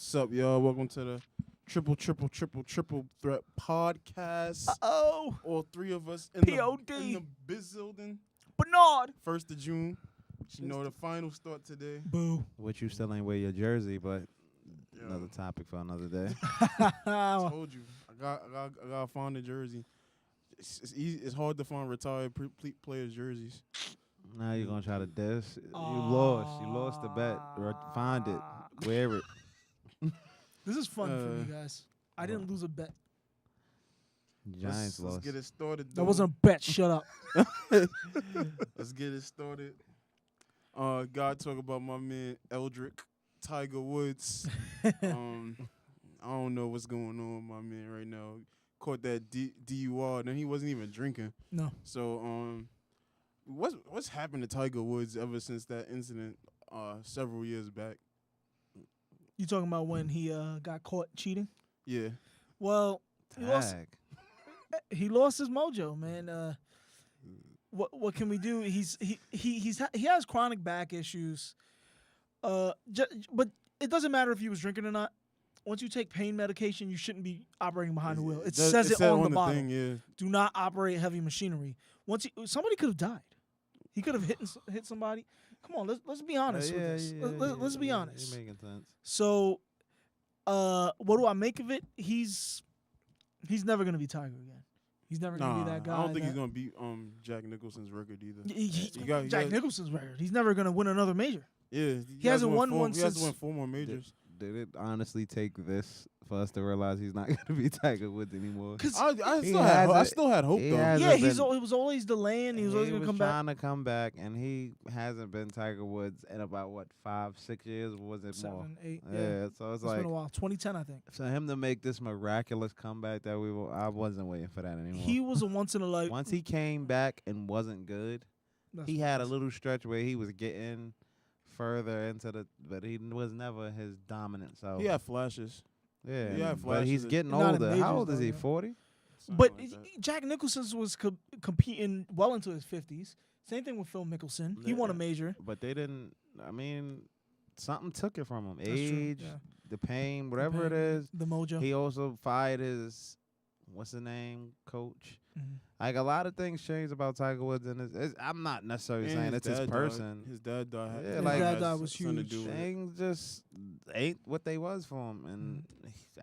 What's up, y'all? Welcome to the triple threat podcast. Oh, All three of us in POD. in the biz building. Bernard. 1st of June. You know the finals start today. Boo. Which you still ain't wear your jersey, but Yeah. another topic for another day. I told you. I got to find a jersey. It's easy. It's hard to find retired players' jerseys. Now you're gonna try to diss. You lost. You lost the bet. Find it. Wear it. This is fun for me, guys. I didn't lose a bet. Giants Let's lost. get it started. That though. wasn't a bet. Shut up. Let's get it started. Gotta talk about my man Eldrick, Tiger Woods. I don't know what's going on with my man right now. Caught that DUI, and he wasn't even drinking. No. So what's happened to Tiger Woods ever since that incident several years back? You talking about when he got caught cheating? Yeah. Well, Tag. he lost his mojo, man. What can we do? He has chronic back issues. But it doesn't matter if he was drinking or not. Once you take pain medication, you shouldn't be operating behind the wheel. It says it on the bottle. Thing, yeah. Do not operate heavy machinery. Somebody could have died. He could have hit somebody. Come on, let's be honest with this. Let's be honest. You're making sense. So, what do I make of it? He's never gonna be Tiger again. He's never gonna be that guy. I don't think he's gonna beat Jack Nicholson's record either. Jack Nicholson's record. He's never gonna win another major. Yeah, He hasn't won one He has to since- win 4 more majors. Did it honestly take this for us to realize he's not gonna be Tiger Woods anymore? Cause I still had hope he though. has- yeah, hasn't he been- was always delaying. He was always gonna come back. trying to come back, and he hasn't been Tiger Woods in about 5-6 years. Or was it more? 7, 8. Yeah, Yeah, so it's it's like been a while. 2010, I think. for him to make this miraculous comeback that I wasn't waiting for that anymore. He was a once in a life. Once he came back and wasn't good, he had a little stretch where he was getting further into but he was never his dominant self. He had flashes. Yeah, he had but he's flashes. getting Not in older. How majors, old is though, he? yeah. 40? But Something like that. Jack Nicholson was competing well into his 50s. Same thing with Phil Mickelson. He won a major. But they didn't. I mean, something took it from him. That's true, Age, yeah. the pain, whatever it is. The mojo. He also fired his what's the name coach. Mhm. Like a lot of things changed about Tiger Woods, and I'm not necessarily And saying it's his dad died. person. His dad died. Yeah, His like- dad has died was something to huge. do with it. Things just ain't what they was for him, and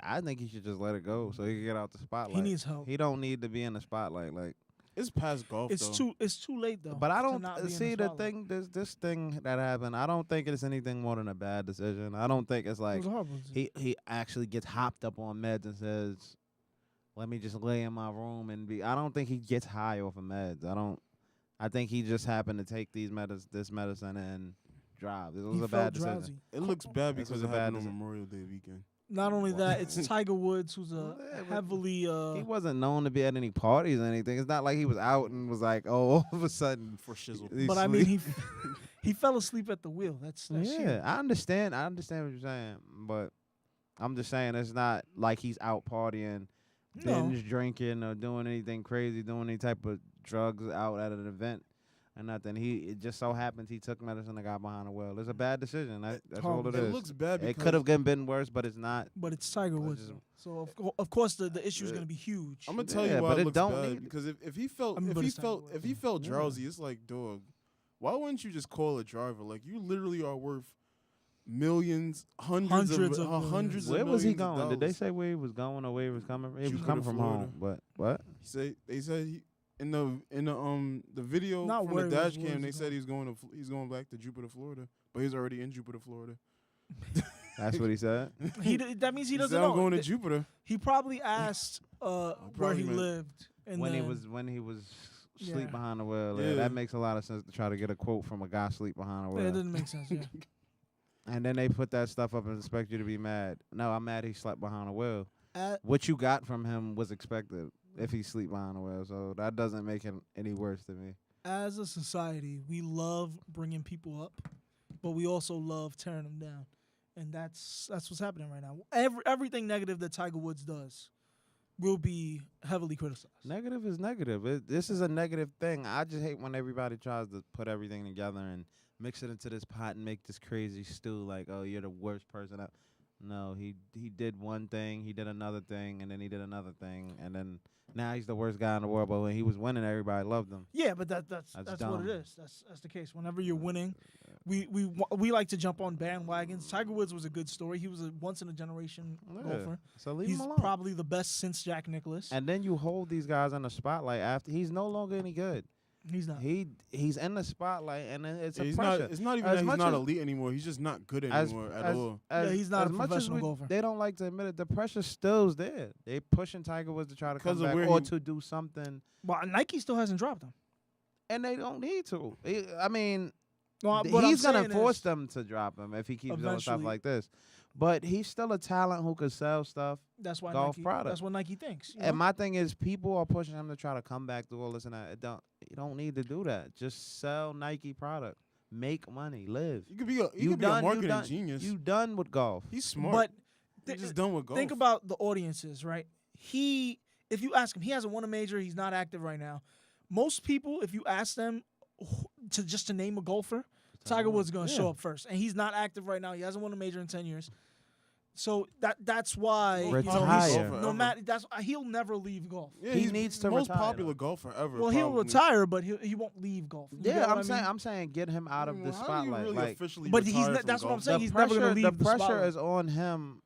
I think he should just let it go so he can get out the spotlight. He needs help. He don't need to be in the spotlight, like. It's past golf. It's though. too late though. But I to don't not be in see the spotlight. thing. This thing that happened. I don't think it's anything more than a bad decision. I don't think it's It like was a horrible decision. he actually gets hopped up on meds and says, "Let me just lay in my room and be." I don't think he gets high off of meds. I think he just happened to take this medicine and drive. It was He a felt bad decision. drowsy. It looks bad This because was it a bad happened on decision. Memorial Day weekend. Not only that, it's Tiger Woods, who's a Yeah, but heavily He wasn't known to be at any parties or anything. It's not like he was out and was like, "Oh, all of a sudden." For shizzle. he But I mean, sleep. he fell asleep at the wheel. That's Yeah, huge. I understand. I understand what you're saying, but I'm just saying it's not like he's out partying, No. binge drinking, or doing anything crazy, doing any type of drugs out at an event or nothing. It just so happens he took medicine and got behind the wheel. It's a bad decision. That's all horrible. it It is. looks bad because It could have been worse, but it's not. But it's Tiger I Woods, just- though. So of course the issue is going to be huge. I'm gonna tell Yeah, you why but it it looks don't bad. need- Because if he felt I mean, but it's Tiger Woods. if he felt Yeah. drowsy, it's like, dog, why wouldn't you just call a driver? Like, you literally are worth millions, hundreds Hundreds of of millions. hundreds of Where was he millions of going? Did they dollars. say where he was going or where he was coming from? He was Jupiter, coming from Florida. home, but what? They said he, in the video Not from where the he was, dash where cam, was they he said he's going back to Jupiter, Florida, but he's already in Jupiter, Florida. That's what he said. That means he He doesn't said, know. I'm going to Jupiter. He probably asked where probably he meant- lived. And when then, he was Yeah. sleep behind the wheel. Yeah, Yeah. that makes a lot of sense to try to get a quote from a guy sleep behind the Yeah, wheel. it doesn't make sense. Yeah. And then they put that stuff up and expect you to be mad. No, I'm mad he slept behind the wheel. At, What you got from him was expected if he sleep behind the wheel. So that doesn't make it any worse to me. as a society, we love bringing people up, but we also love tearing them down, and that's what's happening right now. Everything negative that Tiger Woods does will be heavily criticized. Negative is negative. This is a negative thing. I just hate when everybody tries to put everything together and mix it into this pot and make this crazy stew like, oh, you're the worst person out. No, he did one thing, he did another thing, and then he did another thing, and then now he's the worst guy in the world. But when he was winning, everybody loved him. Yeah, but that's That's what it dumb. is. That's the case. Whenever you're winning, we like to jump on bandwagons. Tiger Woods was a good story. He was a once in a generation golfer. So leave He's him alone. probably the best since Jack Nicklaus. And then you hold these guys in the spotlight after he's no longer any good. He's not. He's in the spotlight, and then it's Yeah, a he's pressure. not. It's not even As that he's much not as- elite anymore. He's just not good as- anymore at as- all. Yeah, he's not as a much as professional golfer. They don't like to admit it. The pressure still's there. They pushing Tiger Woods to try to 'Cause come of back where or he- to do something, Well, Nike still hasn't dropped him. and they don't need to. I mean, No, what I'm he's gonna saying force is, them to drop him if he keeps doing stuff eventually- like this. But he's still a talent who could sell stuff. That's why golf Nike. product. That's what Nike thinks. you know? And my thing is, people are pushing him to try to come back, do all this and that. You don't need to do that. Just sell Nike product, make money, live. You could be a You done- you marketing done- genius. You done with golf. He's smart. But He's just done with golf. think about the audiences, right? If you ask him, he hasn't won a major. He's not active right now. Most people, if you ask them to name a golfer, Tiger Woods is going to show up first, and he's not active right now. He hasn't won a major in 10 years. So that's why Most Retire. popular golfer no ever. matter he'll never leave golf. Yeah, He he's needs to most retire, popular though. golfer ever. Well, he'll probably. retire, but he won't leave golf. You Yeah, get what I'm I saying. mean? I'm saying get him out of the Well, how do you spotlight. really Like officially But he's retire not- from that's what I'm golf? saying. He's never gonna leave the the pressure spotlight. is on him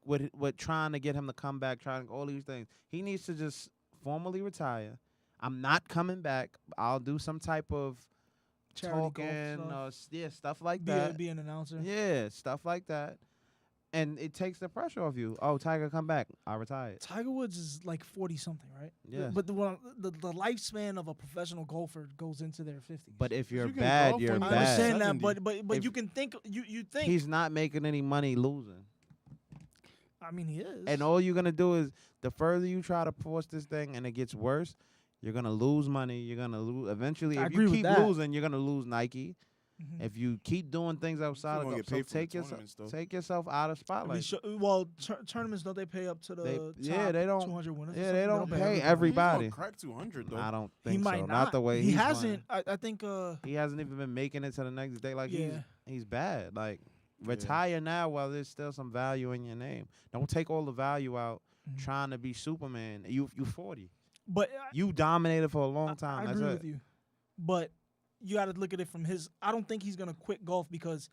with trying to get him to come back, trying all these things. He needs to just formally retire. I'm not coming back. I'll do some type of Charity golf talking, stuff. stuff like Be that. be an announcer. Yeah, stuff like that. And it takes the pressure off you. Oh, Tiger, come back. I retired. Tiger Woods is like 40 something, right? Yeah. But the lifespan of a professional golfer goes into their 50s. But if you're you can bad, golf you're when I you're bad. understand that, 70. but If- you can think you think. He's not making any money losing. I mean, he is. And all you're gonna do is the further you try to force this thing and it gets worse, you're gonna lose money. You're gonna lose eventually. I If agree you with keep that. losing, you're gonna lose Nike. Mhm. If you keep doing things outside of gonna golf, get paid so for the tournaments, though. take yourself out of We spotlight. tournaments don't they pay up to the they top don't- 200 winners? or yeah, something? they don't pay He's everybody. gonna crack 200 though. I don't He think might so. not. The way he he's hasn't. playing. I think. He hasn't even been making it to the next day. Like Yeah. he's bad. Like retire now while there's still some value in your name. Don't take all the value out Mhm. trying to be Superman. You 40. But You dominated for a long I time. agree That's with it. you. But you got to look at it from his. I don't think he's gonna quit golf because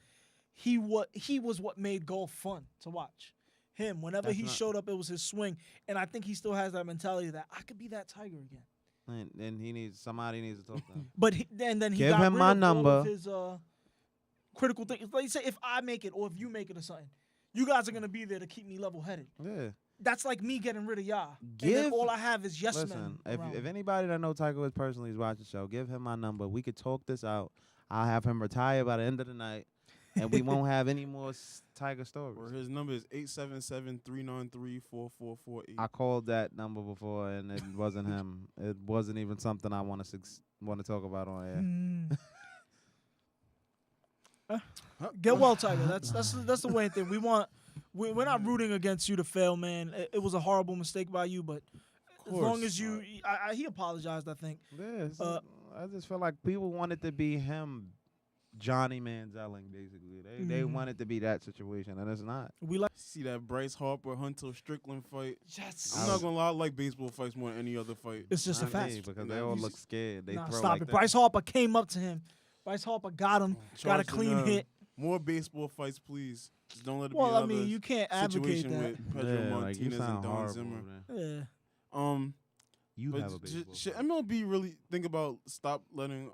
he was what made golf fun to watch. Him, whenever That's he not- showed up, it was his swing, and I think he still has that mentality that I could be that Tiger again. And somebody needs to talk to him. But then he Give got him rid my of all of number. his critical things. Like say if I make it or if you make it or something, you guys are gonna be there to keep me level headed. Yeah. That's like me getting rid of y'all. and Give- then all I have is yes Listen, men. around if me. anybody that know Tiger Woods personally is watching the show, give him my number. We could talk this out. I'll have him retire by the end of the night, and we won't have any more Tiger stories. Or his number is 877-393-4448. I called that number before, and it wasn't him. It wasn't even something I want to talk about on air. Mm. Get well, Tiger. That's the main thing. We're not rooting against you to fail, man. It was a horrible mistake by you, but as long course as you, not. he apologized. I think. Yeah, Uh, I just feel like people wanted to be him, Johnny Manziel, basically. They Mhm. wanted to be that situation, and it's not. We like. See that Bryce Harper Hunter Strickland fight? Yes. I'm not gonna lie, I like baseball fights more than any other fight. It's just a Not fact. me, because Nah, they all he's- look scared. They Nah, throw stop like it. that. Bryce Harper came up to him. Bryce Harper got him. Got a Charged the clean nerve. hit. More baseball fights, please. Just don't let it be Well, I another mean, you can't advocate situation that. with Pedro Yeah, like, you Martinez sound and Don horrible, Zimmer. man. Yeah. You But have a baseball. should fight. MLB really think about stop letting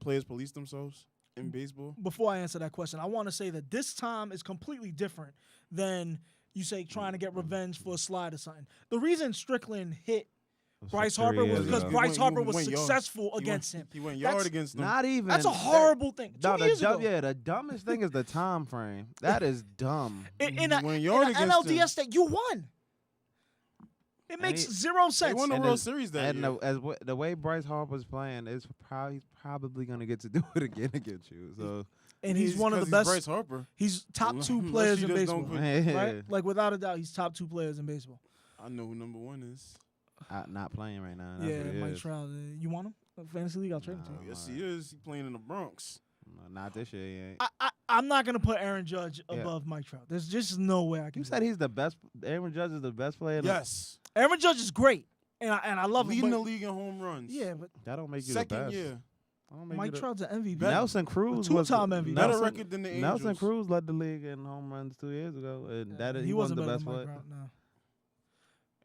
players police themselves in baseball? Before I answer that question, I want to say that this time is completely different than you say trying to get revenge for a slide or something. The reason Strickland hit Bryce Three Harper was years because ago. Bryce Harper He was went yard. successful He against went, him. He went That's yard against them. Not even. That's a that- horrible thing. 2 No, years ago. the dumbest thing is the time frame. That is dumb. In He went yard an against NLDS him. state, you won. It makes he- zero They sense. won the And World it's- Series that And year. the way Bryce Harper's playing, he's probably gonna get to do it again against you. So And he's one of the 'cause best. He's Bryce Harper. He's top Unless- 2 unless players you in just don't baseball. quit. Right? Like, without a doubt, he's top 2 players in baseball. I know who number one is. Not playing right now. That's Yeah, what it Mike is. Trout. You want him? Fantasy League, I'll trade him to Nah. you. Yes, he is. He's playing in the Bronx. Not this year. He ain't. I'm not gonna put Aaron Judge Yeah. above Mike Trout. There's just no way I can. You do said that. he's the best. Aaron Judge is the best player. Yes. Aaron Judge is great, and I love Leading him. the But, league in home runs. yeah, but That don't make you Second the best. year. That don't make Mike you the- Trout's an MVP. Nelson Cruz A was two-time MVP. Better Nelson, record than the Angels. Nelson Cruz led the league in home runs 2 years ago, and he wasn't the better best than Mike player. Trout, no.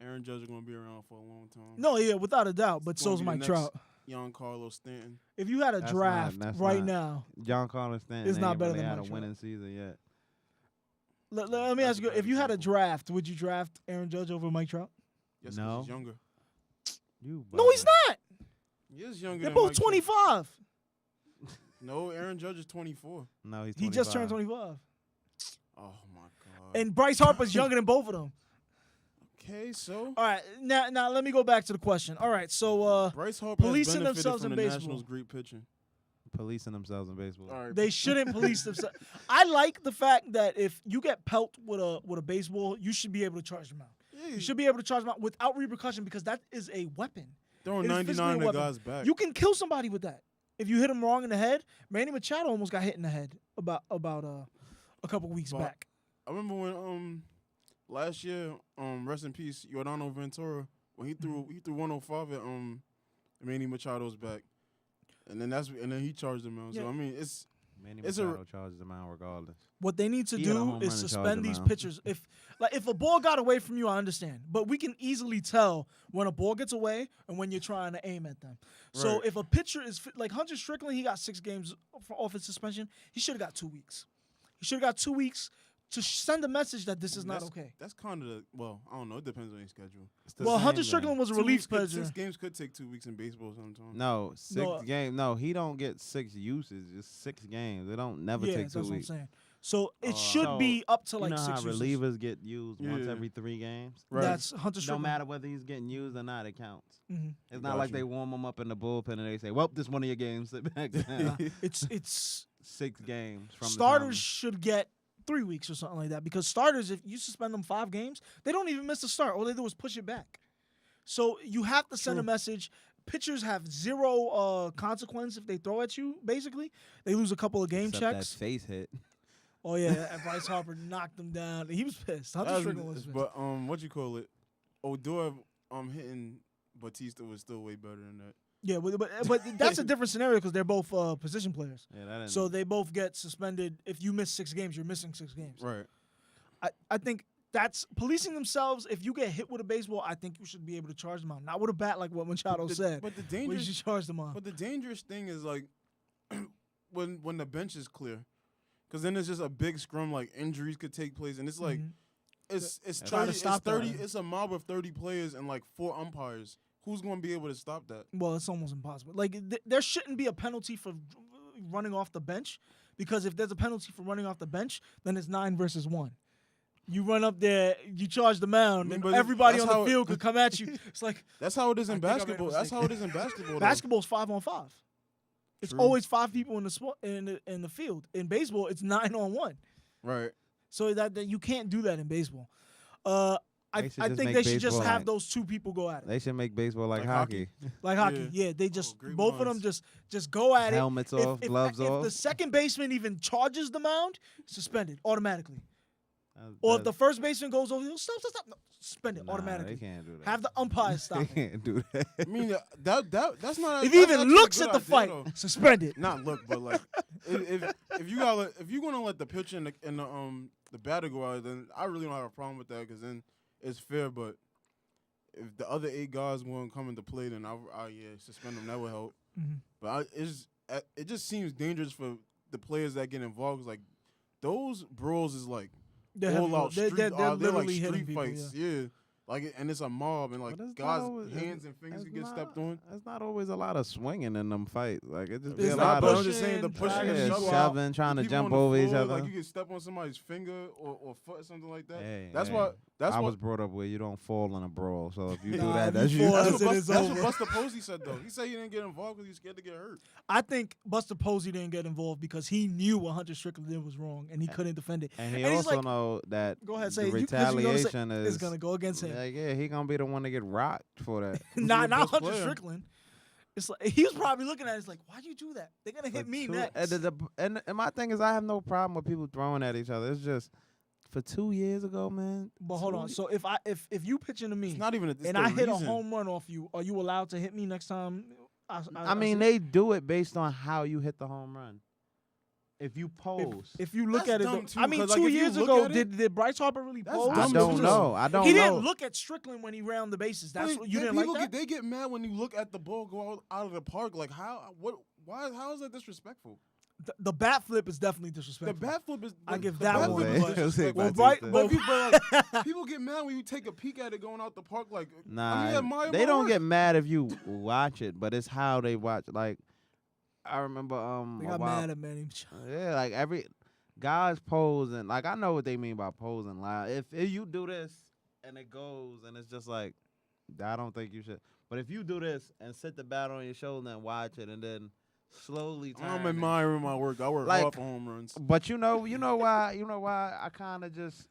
Aaron Judge is going to be around for a long time. No, yeah, without a doubt. But It's gonna so's be the Mike next Trout. Giancarlo Stanton. If you had a That's draft that's right not. now, John Carlos Stanton It's not ain't better really than had Mike a Trout. winning season yet. let me That's ask a you: bad if you had a example. draft, would you draft Aaron Judge over Mike Trout? Yes, 'cause No. he's younger. You No, he's bugging. not. He is younger They're than both Mike Trout. 25. No, Aaron Judge is 24. No, he's 25. He just turned 25. Oh, my God. And Bryce Harper's younger than both of them. Okay, so All right, now let me go back to the question. All right, so Bryce Harper policing has benefited themselves from in the baseball. Nationals' great pitching. Policing themselves in baseball. All right. they shouldn't police themselves. I like the fact that if you get pelt with a baseball, you should be able to charge them out. Yeah, You should be able to charge them out without repercussion because that is a weapon. throwing it is 99 physically a in the weapon. guy's back. You can kill somebody with that. If you hit him wrong in the head, Manny Machado almost got hit in the head about a couple weeks But- back. I remember when last year, rest in peace, Yordano Ventura, when he threw 105 at Manny Machado's back. And then he charged him out. Yeah. So I mean it's Manny It's a- Machado charges them out regardless. What they need to He had a do home is run and charged suspend him these out. pitchers. If a ball got away from you, I understand, but we can easily tell when a ball gets away and when you're trying to aim at them. So Right. if a pitcher is like Hunter Strickland, he got 6 games off his suspension. He should have got 2 weeks. He should have got 2 weeks to send a message that this is not okay. That's kind of I don't know. It depends on your schedule. It's the Well, same Hunter thing. Strickland was a 2 relief weeks could- pitcher. 6 games could take 2 weeks in baseball sometimes. No, 6 No, games. No, he don't get 6 uses. Just 6 games. They don't never Yeah, take that's 2 what I'm weeks. saying. So it Uh, should So, be up to You like know how 6 uses. relievers get used once Yeah. every 3 games? Right. That's Hunter No Strickland. matter whether he's getting used or not, it counts. Mhm. It's not like Gotcha. they warm him up in the bullpen and they say, "Well, this one of your games. Sit back down." It's 6 games from starters should get 3 weeks or something like that because starters, if you suspend them 5 games, they don't even miss the start. All they do is push it back. So you have to send a True. message. Pitchers have zero consequence if they throw at you. Basically, they lose a couple of game Except checks. That face hit. Oh yeah, and Bryce Harper knocked him down. He was pissed. Hunter That Strickland was pissed. But what you call it? Odor hitting Batista was still way better than that. Yeah, but that's a different scenario because they're both position players. Yeah, that didn't. So they both get suspended. If you miss 6 games, you're missing 6 games. Right. I think that's policing themselves. If you get hit with a baseball, I think you should be able to charge them out. Not with a bat like what Machado said. But the But you dangerous should charge them out. But the dangerous thing is like when the bench is clear, because then it's just a big scrum. Like injuries could take place, and it's like Mhm. it's Try to 30, stop it's 30. that. It's a mob of 30 players and like 4 umpires. Who's going to be able to stop that? Well, it's almost impossible. Like there shouldn't be a penalty for running off the bench because if there's a penalty for running off the bench, then it's 9 versus 1. You run up there, you charge the mound, I mean, and but everybody that's on how the it- field could come at you. It's like That's how it is I in think I made a basketball. That's mistake. how it is in basketball. though. basketball's 5-on-5. It's True. always 5 people in the field. In baseball, it's 9-on-1. Right. So that you can't do that in baseball. I They should I just think make they should just baseball have like- those 2 people go at it. They should make baseball like Like hockey. Like hockey, yeah. They just great both of them minds. just go at Helmets it. off, gloves if off. the second baseman even charges the mound, suspended automatically. That's- Or if the that's- first baseman goes over, stop, no, suspend it Nah, automatically. They can't do that. Have the umpire stop They it. can't do that. I mean that's not. If he that's even actually a looks good at the idea, fight, though. suspend it. Not look, but like if you're gonna let the pitcher and the batter go out, then I really don't have a problem with that because then it's fair. But if the other 8 guys want to come into play, then I suspend them. That would help. Mhm. But it just seems dangerous for the players that get involved. 'Cause, like those brawls is like They're all out heavy- street. they're They're like literally street hitting people. fights. Yeah. Yeah. Like and it's a mob and like But it's not guys' always- hands and fingers It's could get stepped on. It's not always a lot of swinging in them fights. Like it just be It's a not, lot but I'm of just saying the pushing, pushing dragging and yeah, people shoving. out. shoving, trying to People jump on the over each floor, other. Like you can step on somebody's finger or foot or something like that. Hey, that's hey. why. That's I why. was brought up where you don't fall in a brawl. So if you do Nah, that, if that's you you. fall, That's Once what, it is that's what over. Buster Posey said though. He said he didn't get involved because he's scared to get hurt. I think Buster Posey didn't get involved because he knew what Hunter Strickland did was wrong and he couldn't defend it. And he And he's also like- know that Go ahead, the say it. 'Cause retaliation It's is gonna go against him. Like, yeah, he gonna be the one to get rocked for that. Not best Hunter player. Strickland. It's like he was probably looking at it. It's like, why'd you do that? They're gonna hit For me two- next. And my thing is, I have no problem with people throwing at each other. It's just for 2 years ago, man. But hold on. So if you pitching to me It's not even. It's and the I hit reason. a home run off you, are you allowed to hit me next time? I mean, they do it based on how you hit the home run. If you pose, if you look That's at it, dumb though, too, I mean, 'cause, like, 2 if you years look ago, at it, did Bryce Harper really that's pose? I dumb don't too. know. I don't He know. didn't look at Strickland when he round the bases. That's But what you then didn't like people that. They get mad when you look at the ball go out of the park. Like how? What? Why? How is that disrespectful? The bat flip is definitely The disrespectful. bat flip is. I give the that bat one, flip is but- disrespectful. Well, right, But like, people get mad when you take a peek at it going out the park. Like, Nah, I mean, admire they my don't work. get mad if you watch it, but it's how they watch. Like, I remember They a got while- mad at Manny Machado. Yeah, like every guys posing. Like I know what they mean by posing. Like if you do this and it goes and it's just like, I don't think you should. But if you do this and sit the bat on your shoulder and watch it and then slowly turn. I'm and- admiring my work. I work Like- hard for home runs. But you know why I kind of just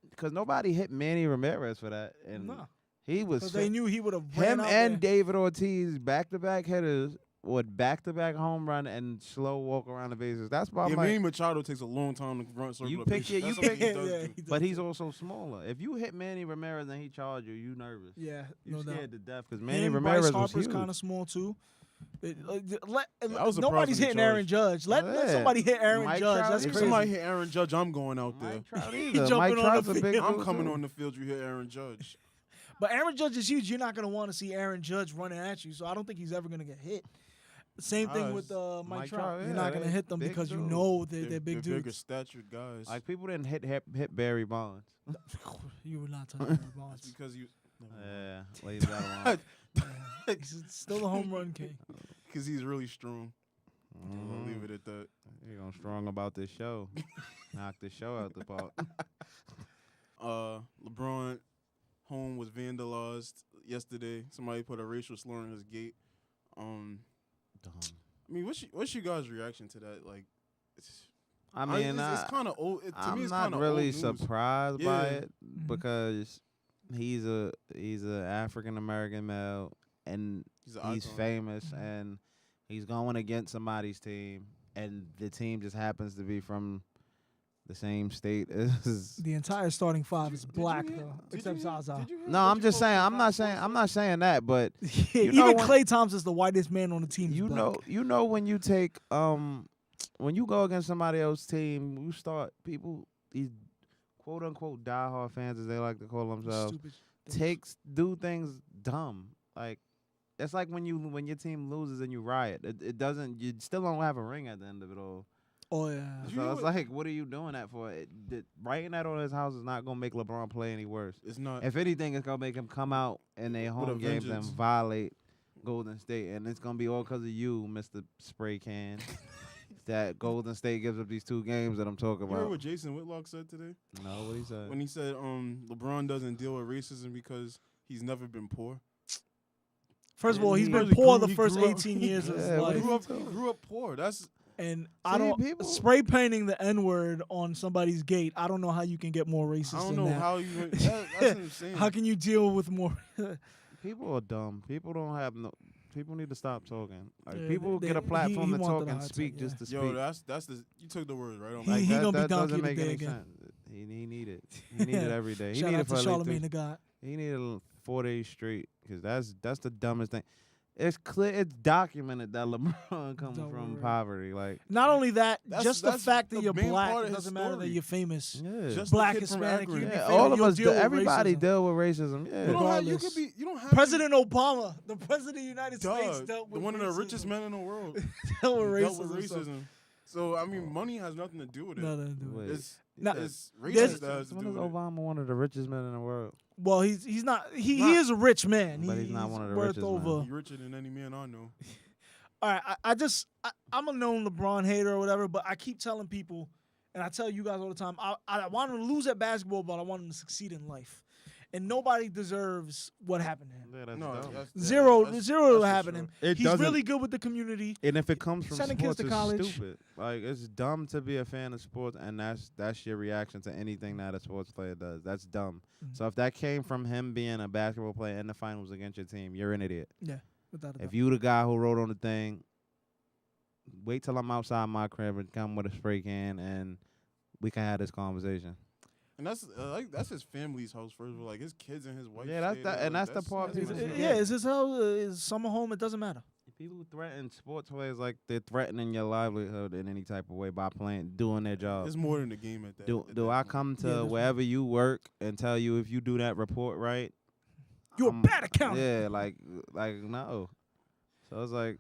because nobody hit Manny Ramirez for that and No, he was because they knew he would have him ran out and there. David Ortiz back-to-back hitters with back-to-back home run and slow walk around the bases. That's why I'm Yeah, like, Manny Machado takes a long time to run circle. You of pick bases. it- That's you something pick- he does Yeah, do. he does but he's do. also smaller. If you hit Manny Ramirez and he charge you, you nervous. Yeah, You no scared doubt. to death because Manny Him, Ramirez Bryce was Harper's huge. kind of small too. I was surprised Nobody's when he hitting Aaron Judge. Let Yeah. somebody hit Aaron Mike Judge. Trout That's is If crazy. somebody hit Aaron Judge, I'm going out there. Mike Trout He either. jumping Mike on the Trout's a big field. I'm dude, coming too. on the field. You hit Aaron Judge. But Aaron Judge is huge. You're not gonna want to see Aaron Judge running at you, so I don't think he's ever gonna get hit. Same thing with Mike Mike Trout. Trout, You're yeah, not gonna they hit them big because you dudes. know they're big bigger dudes. statured guys. Like people didn't hit Barry Bonds. You would not touch Barry That's Bonds. because you. Yeah, leave that alone. He's still a home run king. Because he's really strong. I'll Mhm. leave it at that. You're gonna strong about this show. Knock this show out the park. LeBron home was vandalized yesterday. Somebody put a racial slur on his gate. I mean, what's your guys' reaction to that? Like, I mean, it's kind of old. To me, I'm it's not kind of really old news. surprised by Yeah. it because he's a African American male and He's an he's icon. famous and he's going against somebody's team and the team just happens to be from the same state as. The entire starting five is Did you black hear- though, did except you hear- Zaza. did you hear No, what I'm you just saying. posted I'm not about saying. Forza? I'm not saying that, but Yeah, know even when- Klay Thompson's the whitest man on the team. is you black. know when you take when you go against somebody else's team, you start people these quote unquote diehard fans as they like to call themselves Stupid. do things dumb. Like it's like when your team loses and you riot. It doesn't. You still don't have a ring at the end of it all. Oh yeah. Did you So hear it's what- like, what are you doing that for? Writing that on his house is not gonna make LeBron play any worse. It's not. If anything, it's gonna make him come out in their With a home games and vengeance. violate Golden State, and it's gonna be all because of you, Mr. Spray Can. That Golden State gives up these 2 games that I'm talking You heard about. what Jason Whitlock said today? No, what he said? When he said LeBron doesn't deal with racism because he's never been poor. First of all, he's He been really poor grew- the he first grew up- 18 years of his Yeah, what He life. grew up poor. That's And I See, don't people- spray painting the N word on somebody's gate. I don't know how you can get more racist I don't than know that. how you. That's insane. How can you deal with more? People are dumb. People don't have no. People need to stop talking. Like Yeah, people get a he platform to wanted talk a and hard speak time, just to speak. Yo, that's the you took the word right on. He- my he that, gonna be that donkey doesn't make today any again. sense. He need it. He need it every day. He Shout need out it for to at least Charlemagne the God. He needed 4 days straight because that's the dumbest thing. It's clear, it's documented that LeBron comes Don't from worry. poverty. Like, Not only that, That's- just the that's fact the that you're main black, part it of his doesn't matter that story. you're famous. yeah, Just Black, the kid from Hispanic, you Akron. can be yeah. famous, All of you'll us, deal with everybody racism. deal with racism. You Yeah, don't have. You Regardless. could be. You don't have. President Obama, the president of the United to, States, Doug, dealt with one of the racism. richest men in the world. dealt with dealt with racism. so- racism. So I mean, money has nothing to do with it. Nothing to do with it. Wait. It's Nah, it's there's- racist that has to when do is with it. Obama one of the richest men in the world? Well, he's not. He Not- is a rich man. But he's not one of the worth richest, over. man. He's richer than any man I know. All right, I'm a known LeBron hater or whatever, but I keep telling people, and I tell you guys all the time, I want him to lose at basketball, but I want him to succeed in life. And nobody deserves what happened to him. Yeah, that's No, dumb. that's, Zero that's will for happen to sure. him. It He's doesn't- really good with the community. And if it comes from Sending kids sports, to it's college. stupid. Like it's dumb to be a fan of sports, and that's your reaction to anything that a sports player does. That's dumb. Mhm. So if that came from him being a basketball player in the finals against your team, you're an idiot. Yeah. Without a doubt. If you the guy who wrote on the thing, wait till I'm outside my crib and come with a spray can and we can have this conversation. And that's that's his family's house first of all, like his kids and his wife. Yeah, that's stay that- there, and like, that's the part that's people messed up. Yeah, is his house, is summer home? It doesn't matter. People who threaten sports players like they're threatening your livelihood in any type of way by doing their job. It's more than the game at that. Do at do that I point. come Yeah, to that's wherever you work and tell you if you do that report right? You're a bad accountant. Yeah, like no. So it's like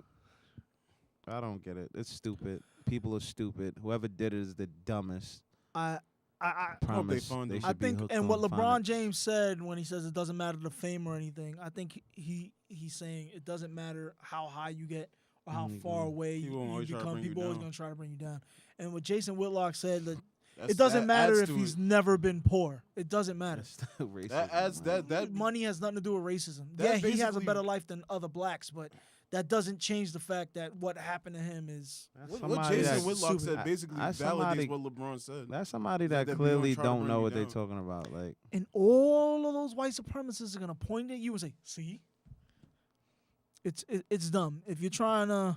I don't get it. It's stupid. People are stupid. Whoever did it is the dumbest. I Promise find they him. should I be think, hooked and on what LeBron finding- James said when he says it doesn't matter the fame or anything, I think he's saying it doesn't matter how high you get or how far away People you always try to become. bring you People always down. gonna try to bring you down. And what Jason Whitlock said that That's- it doesn't that matter adds if to he's it. never been poor. It doesn't matter. That's still racism, That adds man. that Money has nothing to do with racism. that Yeah, he has a basically- better life than other blacks, but that doesn't change the fact that what happened to him is That's What somebody Jason that- Whitlock stupid. said basically I- validates somebody- what LeBron said. That's somebody That that people don't clearly try to don't bring know you what they're down. talking about. Like and all of those white supremacists are gonna point at you and say, "See, it's dumb." If you're trying to,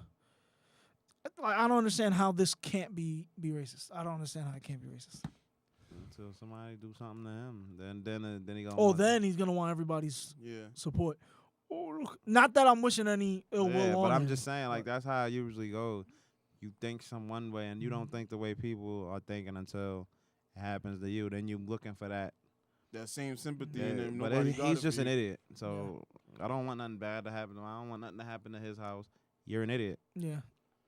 I don't understand how this can't be racist. I don't understand how it can't be racist. until somebody do something to him, then he gonna. Oh, want- then he's gonna want everybody's Yeah. support. Oh, look. Not that I'm wishing any ill will Yeah, on but I'm him, just saying, like but- that's how it usually goes. You think some one way, and you don't Mhm. think the way people are thinking until it happens to you. Then you looking for that. That same sympathy Yeah, in him. but Nobody got he's it just for an you. idiot. So I don't want nothing bad to happen to him. I don't want nothing to happen to his house. You're an idiot. Yeah,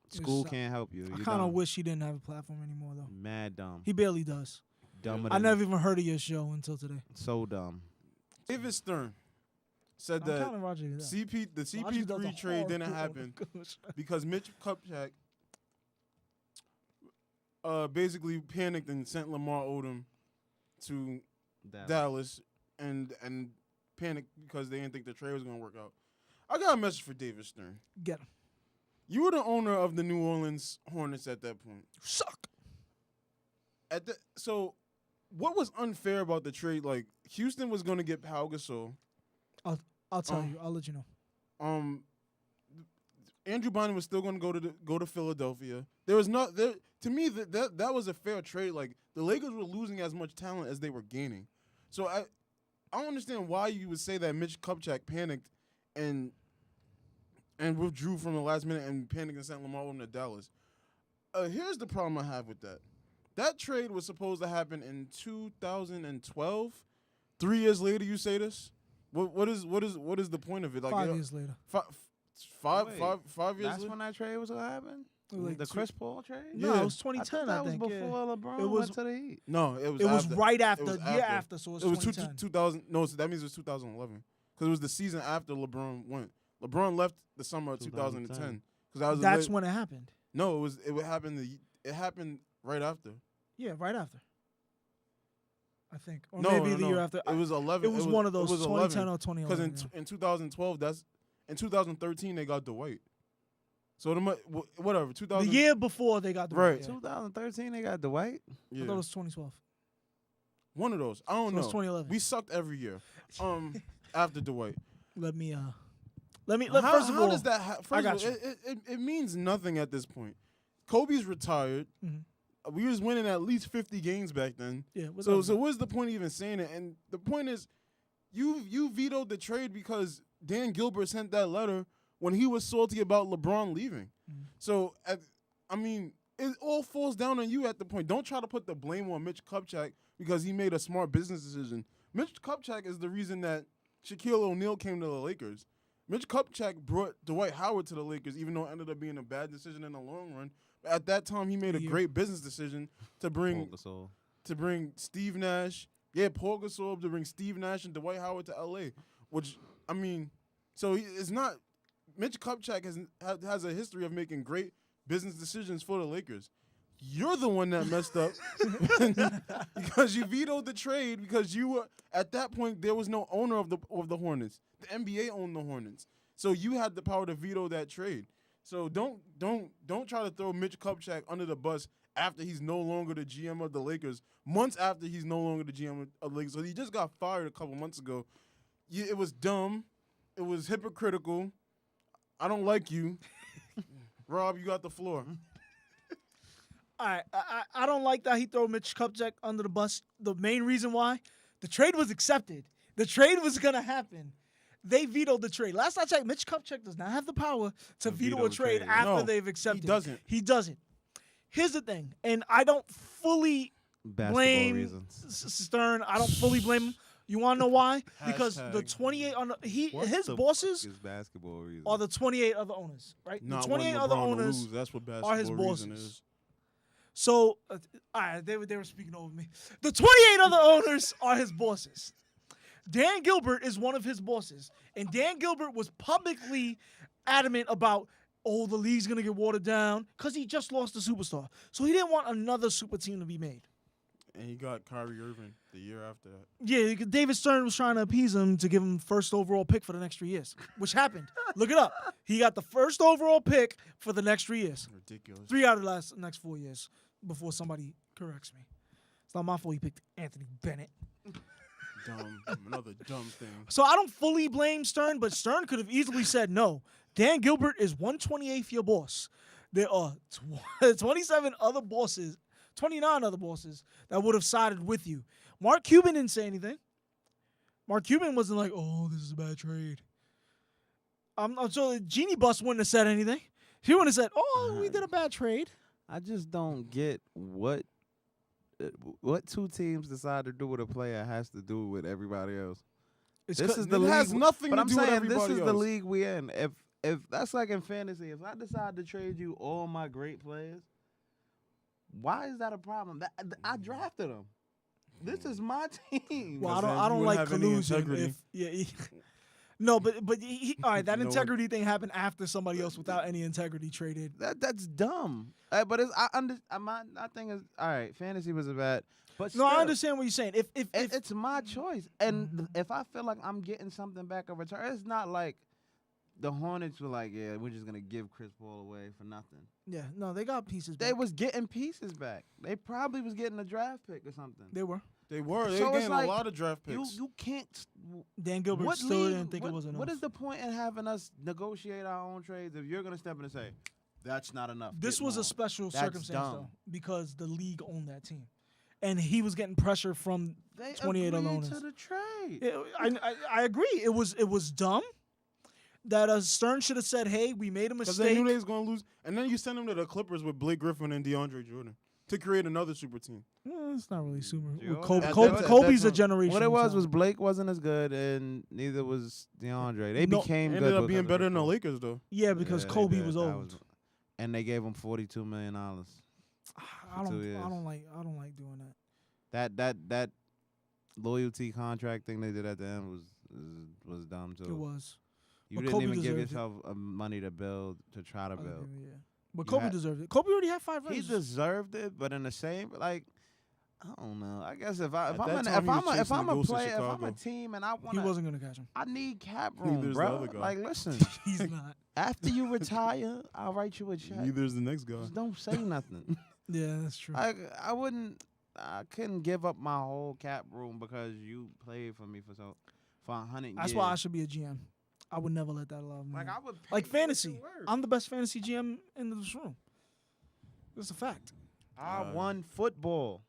School It's- can't help you. I You're kind of dumb. wish he didn't have a platform anymore though. Mad dumb. He barely does. Dumber I than never even heard of your show until today. so dumb. David Stern said I'm that counting Roger. That. the Roger does CP3 a trade didn't horrible happen coach. because Mitch Kupchak basically panicked and sent Lamar Odom to Dallas and panicked because they didn't think the trade was gonna work out. I got a message for David Stern. Get him. You were the owner of the New Orleans Hornets at that point. Suck. So what was unfair about the trade? Like Houston was gonna get Pau Gasol. I'll tell Oh. you. I'll let you know. Andrew Bynum was still going to go to Philadelphia. There was not there to me that was a fair trade. Like the Lakers were losing as much talent as they were gaining. So I don't understand why you would say that Mitch Kupchak panicked and withdrew from the last minute and panicked and sent Lamar Odom to Dallas. Here's the problem I have with that. That trade was supposed to happen in 2012. 3 years later, you say this. What is the point of it? Like 5 years later. Five Wait, years That's later. when that trade was gonna happen. Like The two- Chris Paul trade. No, Yeah. it was 2010. that I was think. before yeah. LeBron It was- went to the Heat. No, it was. It was after. right after. was Year after. after. So It was 2010. 2000. No, so that means it was 2011 because it was the season after LeBron went. LeBron left the summer of 2010 because that was That's when it happened. No, it was. It would happen. It happened right after. Yeah, right after. I think, or No, maybe no, the no. year after. It was 11. It was one of those. It was 2010 11 or because 2011. in 2012, in 2013 they got Dwight. So whatever. The 2000. year before they got the Right. Yeah. 2013, they got Dwight. I Yeah. thought it was 2012. One of those. I don't So it know. was 2011. We sucked every year. After Dwight. Let me. How, First of how all, does that? First got of all, it means nothing at this point. Kobe's retired. Mhm. We was winning at least 50 games back then. yeah. what's So up? what's the point of even saying it? And the point is, you vetoed the trade because Dan Gilbert sent that letter when he was salty about LeBron leaving. Mhm. So I mean, it all falls down on you at the point. Don't try to put the blame on Mitch Kupchak because he made a smart business decision. Mitch Kupchak is the reason that Shaquille O'Neal came to the Lakers. Mitch Kupchak brought Dwight Howard to the Lakers, even though it ended up being a bad decision in the long run. At that time, he made a Yeah. great business decision to bring Steve Nash, Paul Gasol to bring Steve Nash and Dwight Howard to LA, which I mean, so it's not Mitch Kupchak has a history of making great business decisions for the Lakers. You're the one that messed up because you vetoed the trade because you were at that point there was no owner of the Hornets. The NBA owned the Hornets, so you had the power to veto that trade. So don't try to throw Mitch Kupchak under the bus after he's no longer the GM of the Lakers. Months after he's no longer the GM of the Lakers, so he just got fired a couple months ago. It was dumb. It was hypocritical. I don't like you. Rob, you got the floor. All right, I don't like that he threw Mitch Kupchak under the bus. The main reason why, the trade was accepted. The trade was gonna happen. They vetoed the trade. Last I checked, Mitch Kupchak does not have the power to veto a trade trade. after No, they've accepted. he doesn't. He doesn't. Here's the thing, and I don't fully Basketball blame reasons. Stern. I don't fully blame him. You want to know why? Because the Hashtag. 28 on What his the bosses fuck is basketball reasons? are the 28 other owners, right? Not the when 28 LeBron other will owners. lose. That's what are his basketball reason bosses. is. So, all right, they were speaking over me. The 28 other owners are his bosses. Dan Gilbert is one of his bosses, and Dan Gilbert was publicly adamant about, oh, the league's gonna get watered down because he just lost a superstar, so he didn't want another super team to be made. And he got Kyrie Irving the year after that. Yeah, David Stern was trying to appease him to give him first overall pick for the next 3 years, which happened. Look it up. He got the first overall pick for the next 3 years. Ridiculous. 3 out of the next 4 years before somebody corrects me. It's not my fault he picked Anthony Bennett. Dumb. Another dumb thing. So I don't fully blame Stern, but Stern could have easily said no. Dan Gilbert is 128th your boss. There are 27 other bosses, 29 other bosses that would have sided with you. Mark Cuban didn't say anything. Mark Cuban wasn't like, oh, this is a bad trade. I'm sure Genie Bus wouldn't have said anything. He wouldn't have said, oh, we did a bad trade. I just don't get what two teams decide to do with a player has to do with everybody else. It's This is the it league. has nothing but to I'm do with saying this everybody is the else. league we in. If that's like in fantasy, if I decide to trade you all my great players, why is that a problem? I drafted them. This is my team. Well, Because I you don't wouldn't like have any collusion. integrity. No, but all right, that You know what? integrity thing happened after somebody else without any integrity traded. That's dumb. But it's my thing is all right. Fantasy was a bad, but No, I still, understand what you're saying. If it's my choice, and if I feel like I'm getting something back in return, it's not like the Hornets were like, yeah, we're just gonna give Chris Paul away for nothing. yeah, no, they got pieces. They back. was getting pieces back. They probably was getting a draft pick or something. They were. They were. They So it's getting like, a lot of draft You picks. you can't. Dan Gilbert What still league- didn't think what, it was enough. What is the point in having us negotiate our own trades if you're gonna step in and say that's not enough? This get was a more." special That's circumstance dumb. though, because the league owned that team, and he was getting pressure from. They 28 agreed owners. to the trade. I agree. It was dumb. That Stern should have said, "Hey, we made a Because they knew mistake." they was going to lose. And then you send them to the Clippers with Blake Griffin and DeAndre Jordan to create another super team. It's not really super. Jordan- Kobe, At Kobe, that- Kobe's a at that time- generation. What it was Blake wasn't as good, and neither was DeAndre. They No, became They good. ended up because being of better than the Chris Paul. Lakers, though. yeah, because Yeah, they Kobe did. was That old. and they gave him $42 million. I 2 don't years. like doing that. That loyalty contract thing they did at the end was dumb too. It was. You But didn't Kobe even give deserved it. yourself money to build to try to I agree, build. yeah. But You Kobe had- deserved it. Kobe already had 5 He rings. deserved it, but in the same like. I don't know. I guess if At I'm that an, time, if he was I'm a, if chasing I'm the a ghost of player, if I'm a Chicago. team, and I He want, wasn't gonna catch him. I need cap Neither room, is the bro. other guy. Like, listen, He's not. after you retire, I'll write you a check. Neither is the next guy. Just don't say nothing. Yeah, that's true. I couldn't give up my whole cap room because you played for me for 100 years. That's why I should be a GM. I would never let that allow me. Like I would pay Like you fantasy. to work. I'm the best fantasy GM in this room. That's a fact. I won football.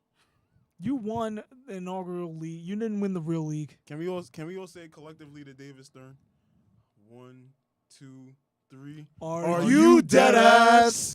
You won the inaugural league. You didn't win the real league. Can we all say collectively to David Stern? 1, 2, 3. Are you dead ass?